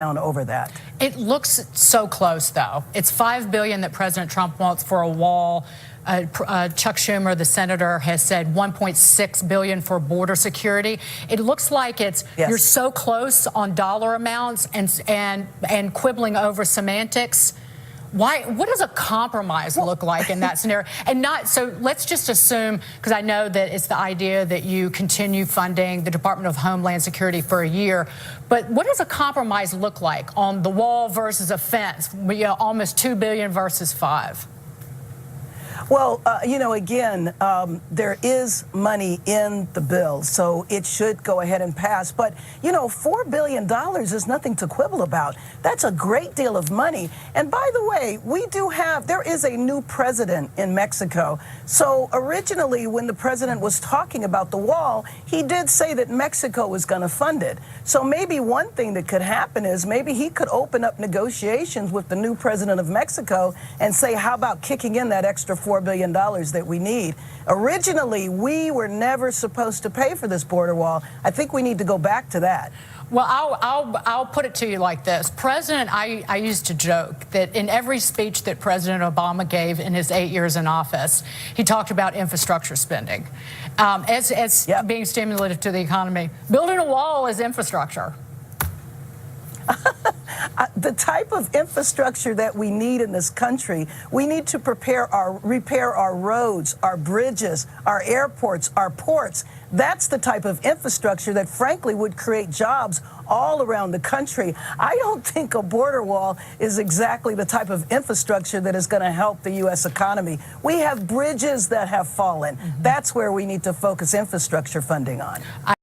down over that. It looks so close, though. It's $5 billion that President Trump wants for a wall. Chuck Schumer, the senator, has said $1.6 billion for border security. It looks like you're so close on dollar amounts and quibbling over semantics. What does a compromise look like in that scenario? And so let's just assume, because I know that it's the idea that you continue funding the Department of Homeland Security for a year, but what does a compromise look like on the wall versus a fence? Almost $2 billion versus $5 billion. Well, again, there is money in the bill, so it should go ahead and pass. But, $4 billion is nothing to quibble about. That's a great deal of money. And by the way, there is a new president in Mexico. So originally, when the president was talking about the wall, he did say that Mexico was going to fund it. So maybe one thing that could happen is maybe he could open up negotiations with the new president of Mexico and say, how about kicking in that extra $4 billion that we need? Originally, we were never supposed to pay for this border wall. I think we need to go back to that. Well, I'll put it to you like this. I used to joke that in every speech that President Obama gave in his 8 years in office, he talked about infrastructure spending as being stimulative to the economy. Building a wall is infrastructure. The type of infrastructure that we need in this country, we need to repair our roads, our bridges, our airports, our ports. That's the type of infrastructure that, frankly, would create jobs all around the country. I don't think a border wall is exactly the type of infrastructure that is going to help the U.S. economy. We have bridges that have fallen. That's where we need to focus infrastructure funding on.